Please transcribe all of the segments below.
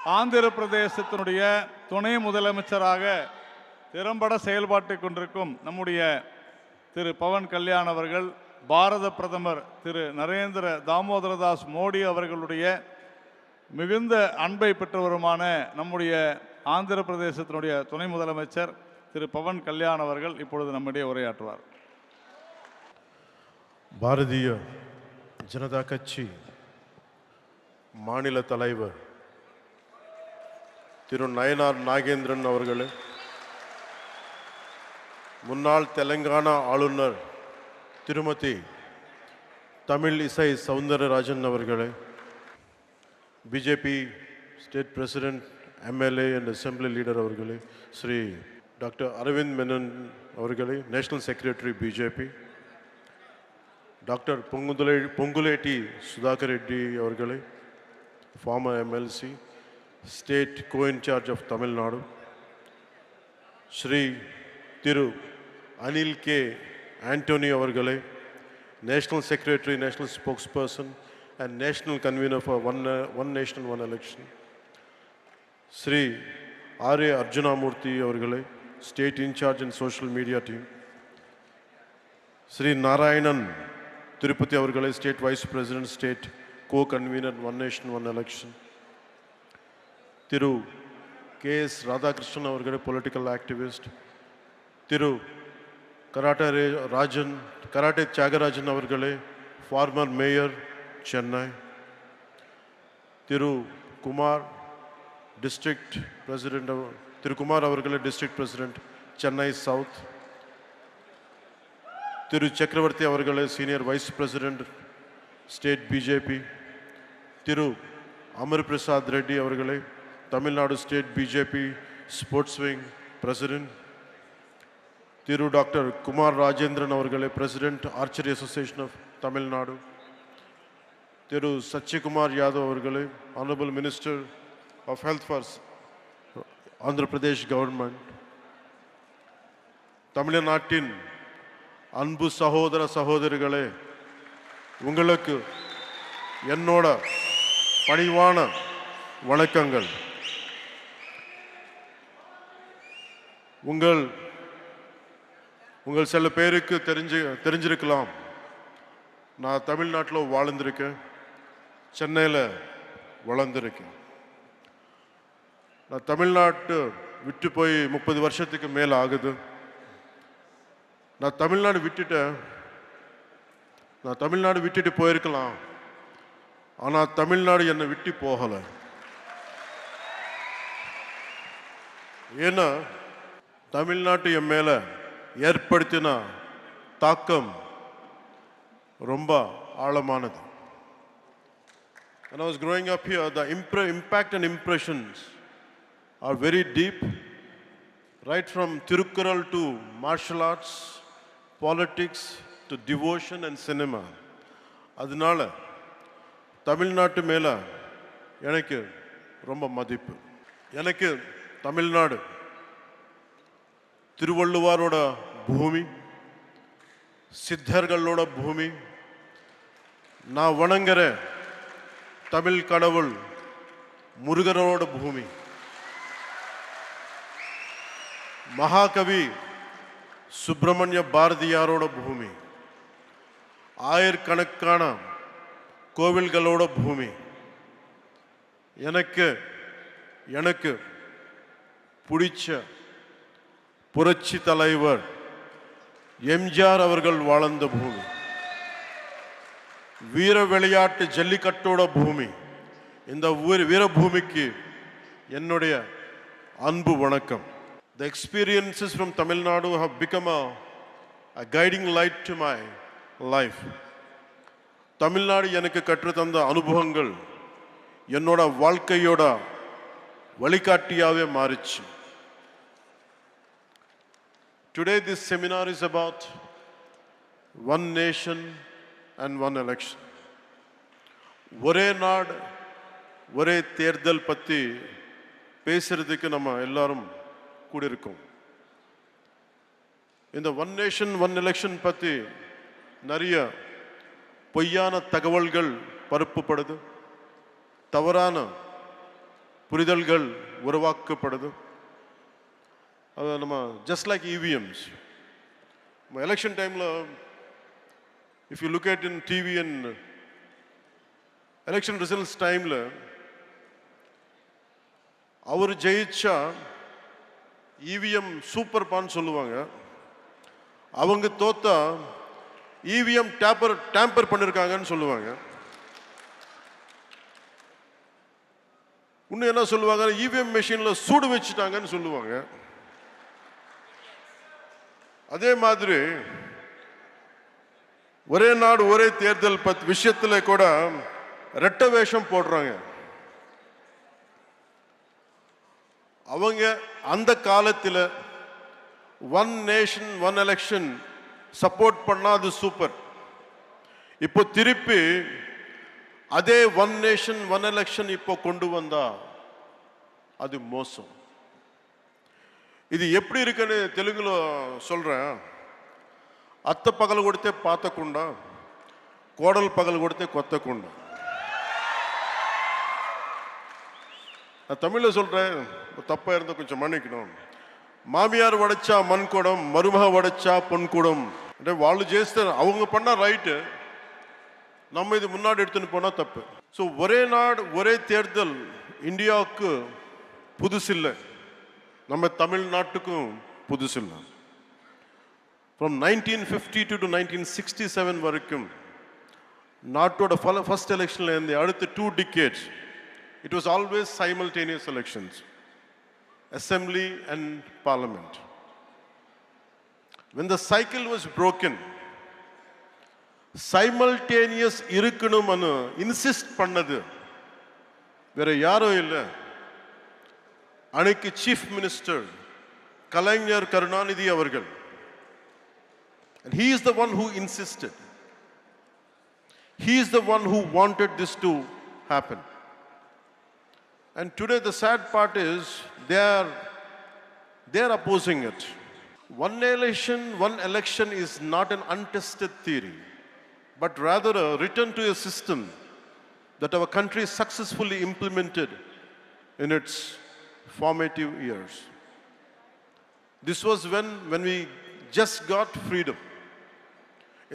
ஆந்திர பிரதேசத்தினுடைய துணை முதலமைச்சராக திறம்பட செயல்பாட்டை கொண்டிருக்கும் நம்முடைய திரு பவன் கல்யாண் அவர்கள் பாரத பிரதமர் திரு நரேந்திர தாமோதரதாஸ் மோடி அவர்களுடைய மிகுந்த அன்பை பெற்றவருமான நம்முடைய ஆந்திர பிரதேசத்தினுடைய துணை முதலமைச்சர் திரு பவன் கல்யாண் அவர்கள் இப்பொழுது நம்மிடையே உரையாற்றுவார். பாரதிய ஜனதா கட்சி மாநில தலைவர் திரு நயனார் நாகேந்திரன் அவர்களே, முன்னாள் தெலங்கானா ஆளுநர் திருமதி தமிழ் இசை சவுந்தரராஜன் அவர்களே, BJP state president MLA and assembly leader அவர்களே, ஸ்ரீ டாக்டர் அரவிந்த் மேனன் அவர்களே, national secretary BJP, doctor Ponguleti Sudhakar Reddy அவர்களே, former MLC, State Co-in-charge of Tamil Nadu, Shri Thiru Anil K. Antony avargale, National Secretary, National Spokesperson and National Convener for One Nation, One Election, Shri R.A. Arjunamurthy avargale, State In-charge and Social Media Team, Shri Narayanan Tirupati avargale, State Vice President, State Co-convener, One Nation, One Election, Thiru K.S. Radhakrishnan avargale, political activist, Thiru Karate Chagarajan avargale, former mayor, Chennai, Thiru Kumar, district president, Thiru Kumar avargale, district president, Chennai South, Thiru Chakravarti avargale, senior vice president, state BJP, Thiru Amar Prasad Reddy avargale, Tamil Nadu State BJP Sports Wing President, Thiru Dr. Kumar Rajendran avargale, President Archery Association of Tamil Nadu, Thiru Satyakumar Yadav avargale, Honorable Minister of Health for Andhra Pradesh Government, Tamil Nadu அன்பு சகோதர சகோதரிகளே, உங்களுக்கு என்னோட பணிவான வணக்கங்கள். உங்கள் சில பேருக்கு தெரிஞ்சிருக்கலாம், நான் தமிழ்நாட்டில் வாழ்ந்திருக்கேன், சென்னையில் வளர்ந்துருக்கேன். நான் தமிழ்நாட்டு விட்டு போய் 30 வருஷத்துக்கு மேலே ஆகுது. நான் தமிழ்நாடு விட்டுட்டு போயிருக்கலாம், ஆனால் தமிழ்நாடு என்னை விட்டு போகலை. ஏன்னா தமிழ்நாட்டு என் மேலே ஏற்படுத்தின தாக்கம் ரொம்ப ஆழமானது. When I was growing up here, the impact and impressions are very deep, right from Tirukkural to martial arts, politics to devotion and cinema. அதனால தமிழ்நாட்டு மேலே எனக்கு ரொம்ப மதிப்பு. எனக்கு தமிழ்நாடு திருவள்ளுவரோட பூமி, சித்தர்களோட பூமி, நான் வணங்குற தமிழ் கடவுள் முருகரோட பூமி, மகாகவி சுப்பிரமணிய பாரதியாரோட பூமி, ஆயிரக்கணக்கான கோவில்களோட பூமி. எனக்கு பிடிச்ச புரட்சி தலைவர் எம்ஜிஆர் அவர்கள் வாழ்ந்த பூமி, வீர விளையாட்டு ஜல்லிக்கட்டோட பூமி. இந்த வீரபூமிக்கு என்னுடைய அன்பு வணக்கம். The experiences from Tamil Nadu have become a guiding light to my life. Tamil Nadu எனக்கு கற்றுத்தந்த அனுபவங்கள் என்னோட வாழ்க்கையோட வழிகாட்டியாவே மாறிச்சு. Today this seminar is about one nation and one election. ஒரே நாடு ஒரே தேர்தல் பற்றி பேசுறதுக்கு நம்ம எல்லாரும் கூடியிருக்கோம். இந்த ஒன் நேஷன் ஒன் எலெக்ஷன் பற்றி நிறைய பொய்யான தகவல்கள் பரப்பப்படுது, தவறான புரிதல்கள் உருவாக்கப்படுது. அது நம்ம just like EVMs. Election டைமில் if you look at in TV and election results டைமில் அவர் ஜெயிச்சா இவிஎம் சூப்பர் பான்னு சொல்லுவாங்க. அவங்க தோத்தா இவிஎம் டேம்பர் பண்ணிருக்காங்கன்னு சொல்லுவாங்க. இன்னும் என்ன சொல்லுவாங்க, இவிஎம் மெஷின்ல சூடு வச்சுட்டாங்கன்னு சொல்லுவாங்க. அதே மாதிரி ஒரே நாடு ஒரே தேர்தல் விஷயத்துல கூட ரெட்ட வேஷம் போடுறாங்க. அவங்க அந்த காலத்தில் one nation one election support பண்ணா அது சூப்பர். இப்போ திருப்பி அதே ஒன் நேஷன் ஒன் எலெக்ஷன் இப்போ கொண்டு வந்தா அது மோசம். இது எப்படி இருக்குன்னு தெலுங்குல சொல்றேன். అత్త పగలు కొడితే పాతకుండా, కోడలు పగలు కొడితే కొత్తకుండా. நான் தமிழில் சொல்கிறேன், தப்பாக இருந்தால் கொஞ்சம் மன்னிக்கணும். మామియార్ వడచ్చా మన్కోడం, మరుమహ వడచ్చా పొన్కోడం. అంటే వాళ్ళు చేస్తే அவங்க பண்ணா ரைட்டு, நம்ம இது முன்னாடி எடுத்துன்னு போனால் தப்பு. ஸோ ஒரே நாடு ஒரே தேர்தல் இந்தியாவுக்கு புதுசில்லை, நம்ம தமிழ்நாட்டுக்கும் புதுசில்லை. From 1952 to 1967 வரைக்கும் நாட்டோட ஃபர்ஸ்ட் எலெக்ஷன்ல இருந்து அடுத்த 2 decades it was always simultaneous elections, assembly and parliament. When the cycle was broken, simultaneous இருக்கணும்னு இன்சிஸ்ட் பண்ணது வேற யாரும் இல்லை, அன்னைக்கு சீஃப் மினிஸ்டர் கலைஞர் கருணாநிதி அவர்கள். And he is the one who insisted. He is the one who wanted this to happen. And today the sad part is they are opposing it. One election is not an untested theory, but rather a return to a system that our country successfully implemented in its formative years. This was when we just got freedom.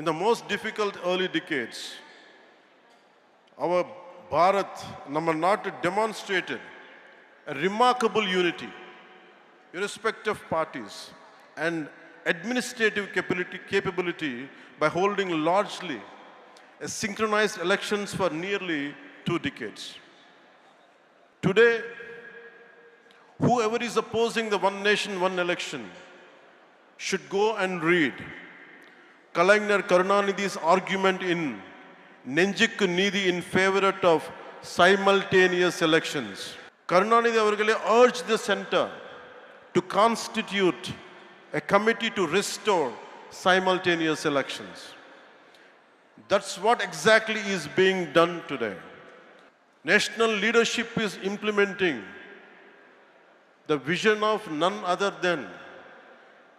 In the most difficult early decades, our Bharat, நம்ம நாட்டு demonstrated a remarkable unity, irrespective of parties, and administrative capability by holding largely a synchronized elections for nearly 2 decades. Today, whoever is opposing the one nation, one election should go and read Kalainar Karunanidhi's argument in Nenjikku Needhi in favor of simultaneous elections. Karunanidhi avargale urged the center to constitute a committee to restore simultaneous elections. That's what exactly is being done today. National leadership is implementing the vision of none other than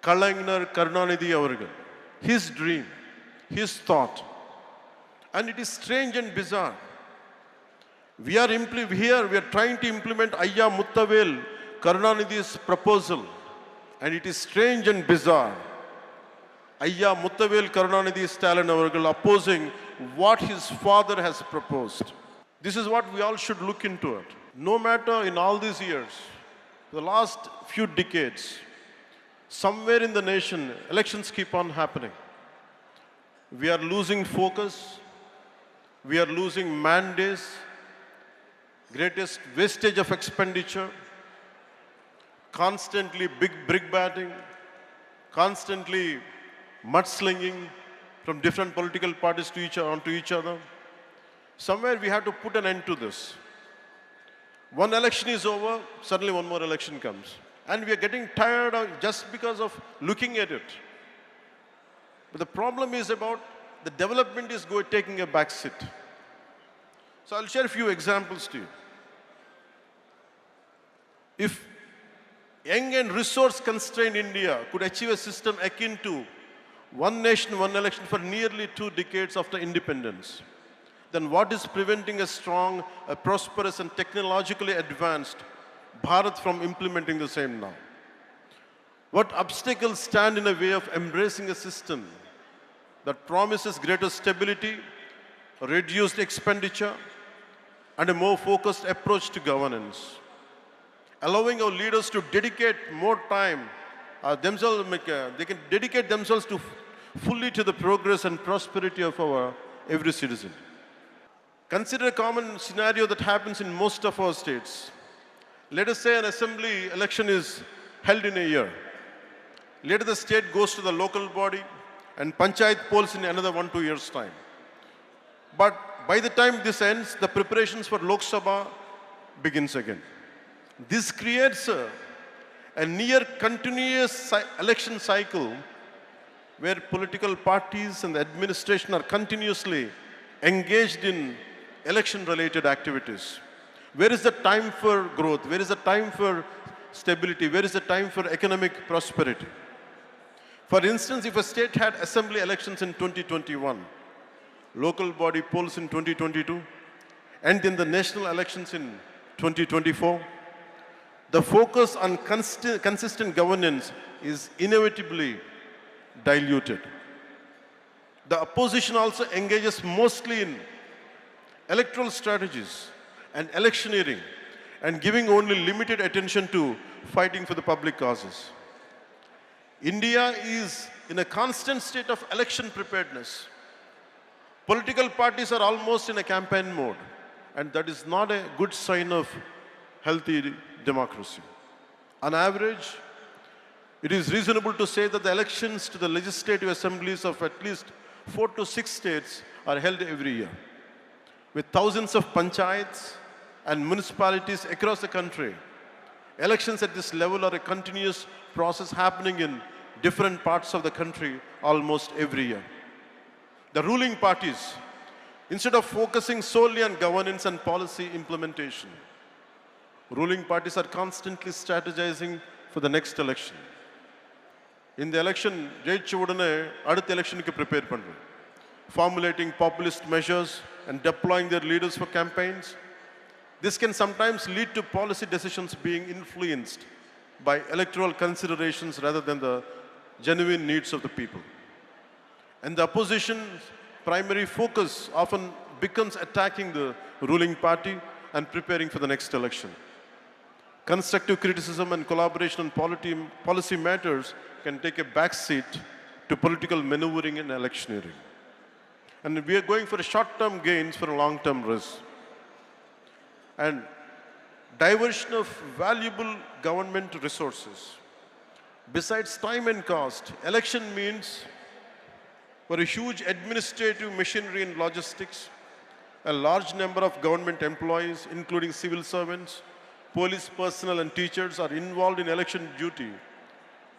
Kalainar Karunanidhi avargal. His dream, his thought. And it is strange and bizarre. We are trying to implement Ayya Muttavel Karunanidhi's proposal. And it is strange and bizarre. Ayya Muttavel Karunanidhi Stalin avargal opposing what his father has proposed. This is what we all should look into it. No matter in all these years, the last few decades, somewhere in the nation, elections keep on happening. We are losing focus. We are losing mandates. Greatest wastage of expenditure. Constantly big brick batting. Constantly mudslinging from different political parties onto each other. Somewhere we have to put an end to this. One election is over, suddenly one more election comes. And we are getting tired of just because of looking at it. But the problem is about the development is taking a back seat. So I'll share a few examples to you. If young and resource-constrained India could achieve a system akin to one nation, one election for nearly 2 decades after independence, then what is preventing a strong, a prosperous and technologically advanced Bharat from implementing the same now? What obstacles stand in the way of embracing a system that promises greater stability, reduced expenditure, and a more focused approach to governance? Allowing our leaders to dedicate more time they can dedicate themselves fully to the progress and prosperity of our every citizen. Consider a common scenario that happens in most of our states. Let us say an assembly election is held in a year. Later the state goes to the local body and panchayat polls in another 1-2 years' time. But by the time this ends, the preparations for Lok Sabha begins again. This creates a near continuous election cycle where political parties and the administration are continuously engaged in election-related activities. Where is the time for growth? Where is the time for stability? Where is the time for economic prosperity? For instance, if a state had assembly elections in 2021, local body polls in 2022, and then the national elections in 2024, the focus on consistent governance is inevitably diluted. The opposition also engages mostly in electoral strategies and electioneering and giving only limited attention to fighting for the public causes. India is in a constant state of election preparedness. Political parties are almost in a campaign mode, and that is not a good sign of healthy democracy. On average, it is reasonable to say that the elections to the legislative assemblies of at least 4 to 6 states are held every year. With thousands of panchayats and municipalities across the country, elections at this level are a continuous process happening in different parts of the country almost every year. The ruling parties, instead of focusing solely on governance and policy implementation, ruling parties are constantly strategizing for the next election. In the election, ஜெயிச்ச உடனே அடுத்த எலெக்ஷனுக்கு prepare பண்றோம். Formulating populist measures and deploying their leaders for campaigns. This can sometimes lead to policy decisions being influenced by electoral considerations rather than the genuine needs of the people. And the opposition's primary focus often becomes attacking the ruling party and preparing for the next election. Constructive criticism and collaboration on policy matters can take a backseat to political maneuvering and electioneering. And we are going for short-term gains for a long-term risk. And diversion of valuable government resources. Besides time and cost, election means for a huge administrative machinery and logistics, a large number of government employees, including civil servants, police personnel and teachers are involved in election duty,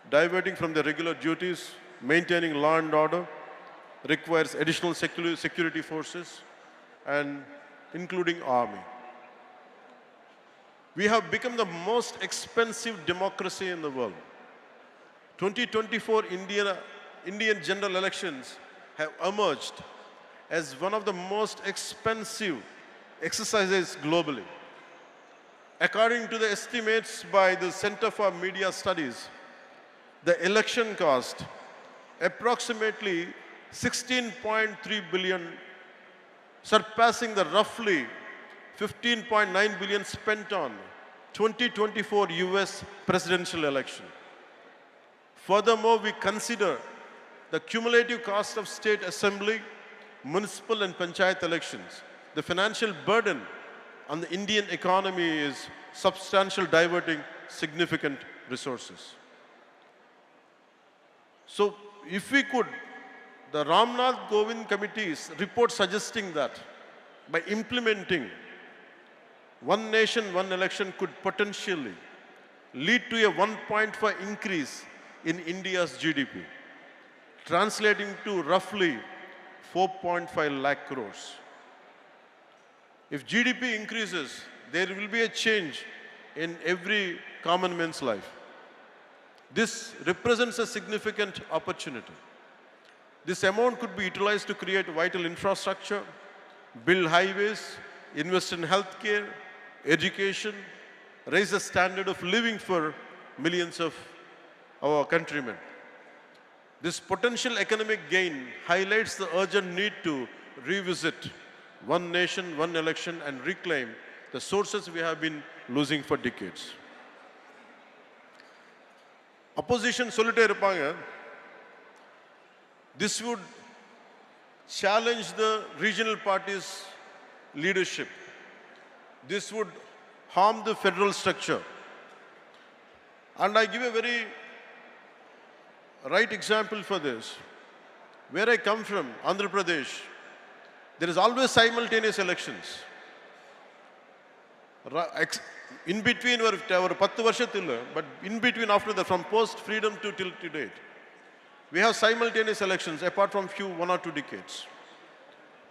diverting from their regular duties, maintaining law and order, requires additional security forces, and including army. We have become the most expensive democracy in the world. 2024 Indian general elections have emerged as one of the most expensive exercises globally. According to the estimates by the Center for Media Studies, the election cost approximately 16.3 billion, surpassing the roughly 15.9 billion spent on 2024 US presidential election. Furthermore, we consider the cumulative cost of state assembly, municipal and panchayat elections. The financial burden on the Indian economy is substantial, diverting significant resources. So, if we could, the Ramnath Govind Committee's report suggesting that by implementing one nation, one election could potentially lead to a 1.5 increase in India's GDP, translating to roughly 4.5 lakh crores. If GDP increases, there will be a change in every common man's life. This represents a significant opportunity. This amount could be utilized to create vital infrastructure, build highways, invest in healthcare, education, raise the standard of living for millions of our countrymen. This potential economic gain highlights the urgent need to revisit one nation, one election and reclaim the sources we have been losing for decades. Opposition சொல்லிட்டே இருப்பாங்க. This would challenge the regional parties' leadership. This would harm the federal structure. And I give a very right example for this. Where I come from, Andhra Pradesh, there is always simultaneous elections. In between, or 10 வருஷத்துல, but in between after that, from post-freedom to till to date, we have simultaneous elections apart from few 1 or 2 decades.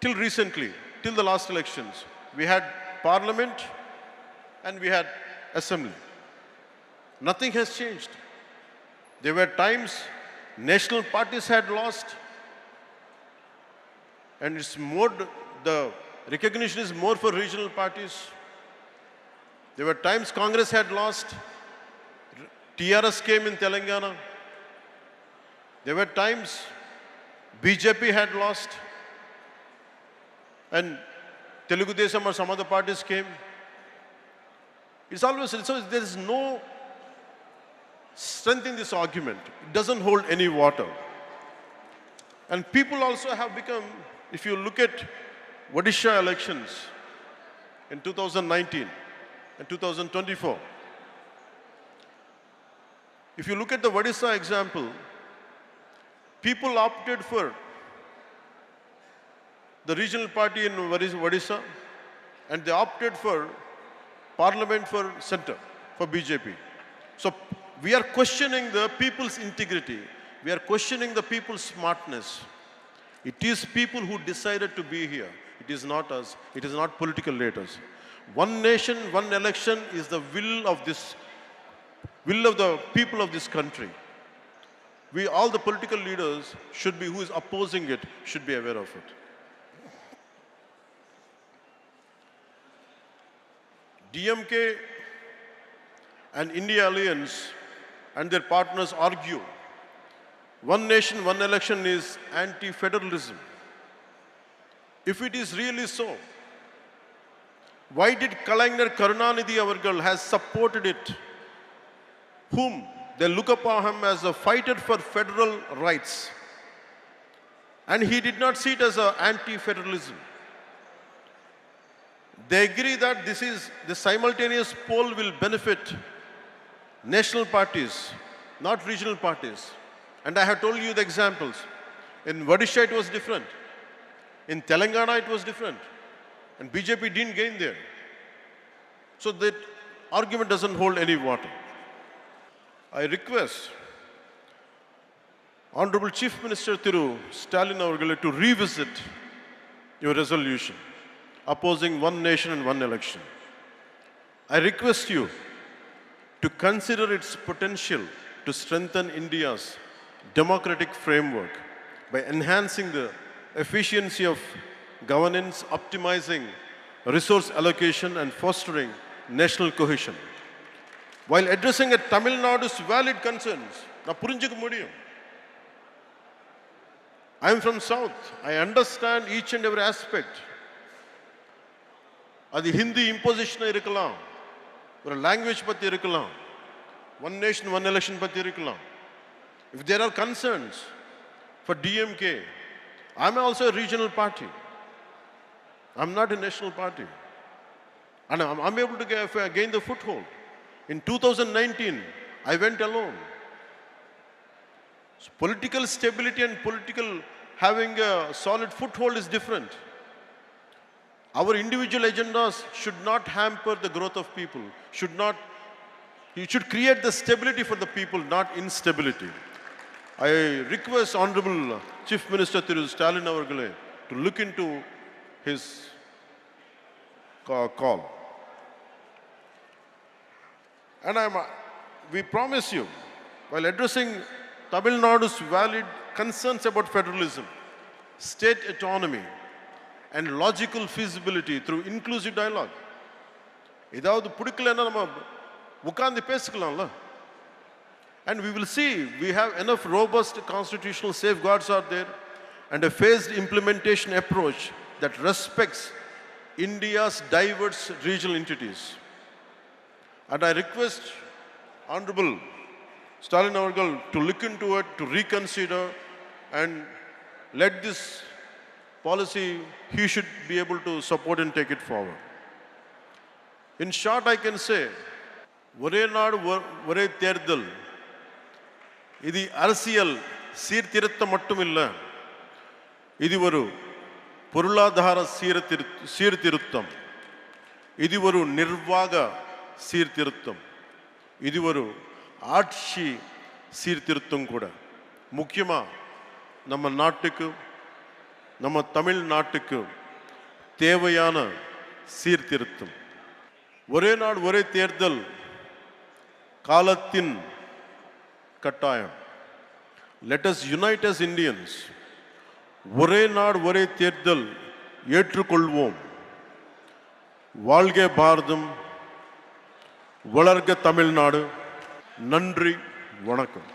Till recently, till the last elections, we had parliament and we had assembly. Nothing has changed. There were times national parties had lost, and it's more, the recognition is more for regional parties. There were times Congress had lost, TRS came in Telangana. There were times BJP had lost, and Telugu Desam or some other parties came. It's always, so there is no strength in this argument. It doesn't hold any water. And people also have become, if you look at Odisha elections in 2019 and 2024, if you look at the Odisha example, people opted for the regional party in Odisha, and they opted for parliament for center, for BJP. So we are questioning the people's integrity. We are questioning the people's smartness. It is people who decided to be here. It is not us. It is not political leaders. One nation, one election is the will of the people of this country. We, all the political leaders should be, who is opposing it, should be aware of it. DMK and India Alliance and their partners argue one nation, one election is anti-federalism. If it is really so, why did Kalaignar Karunanidhi Avargal has supported it, whom they look upon him as a fighter for federal rights, and he did not see it as an anti-federalism? They agree that the simultaneous poll will benefit national parties, not regional parties. And I have told you the examples. In Odisha it was different. In Telangana it was different. And BJP didn't gain there. So that argument doesn't hold any water. I request Honorable Chief Minister Thiru Stalin Avargale to revisit your resolution opposing one nation and one election. I request you to consider its potential to strengthen India's democratic framework by enhancing the efficiency of governance, optimizing resource allocation and fostering national cohesion. While addressing a Tamil Nadu's valid concerns, I am from South. I understand each and every aspect. அது Hindi imposition இருக்கலாம், ஒரு language பற்றி இருக்கலாம், one nation one election பற்றி இருக்கலாம். If there are concerns for DMK, I'm also a regional party. I'm not a national party. And I'm able to gain the foothold. In 2019, I went alone. So political stability and having a solid foothold is different. Our individual agendas should not hamper the growth of people. It should create the stability for the people, not instability. I request Honorable Chief Minister Thiru Stalin Avargale to look into his call. And we promise you, while addressing Tamil Nadu's valid concerns about federalism, state autonomy, and logical feasibility through inclusive dialogue. ஏதாவது பிடிக்கலன்னா நம்ம உட்கார்ந்து பேசிக்கலாம்ல. And we will see we have enough robust constitutional safeguards are there and a phased implementation approach that respects India's diverse regional entities. And I request Honorable Stalin Avargal to look into it, to reconsider and let this policy, he should be able to support and take it forward. In short, I can say, ஒரே நாடு ஒரே தேர்தல் இது அரசியல் சீர்திருத்தம் மட்டும் இல்லை, இது ஒரு பொருளாதார சீர்திருத்தம், இது ஒரு நிர்வாக சீர்திருத்தம், இது ஒரு ஆட்சி சீர்திருத்தம் கூட. முக்கியமா நம்ம நாட்டுக்கு, நம்ம தமிழ்நாட்டுக்கு தேவையான சீர்திருத்தம். ஒரே நாடு ஒரே தேர்தல் காலத்தின் கட்டாயம். Let us unite as Indians. ஒரே நாடு ஒரே தேர்தல் ஏற்றுக்கொள்வோம். வாழ்க பாரதம், வளர்க தமிழ்நாடு. நன்றி, வணக்கம்.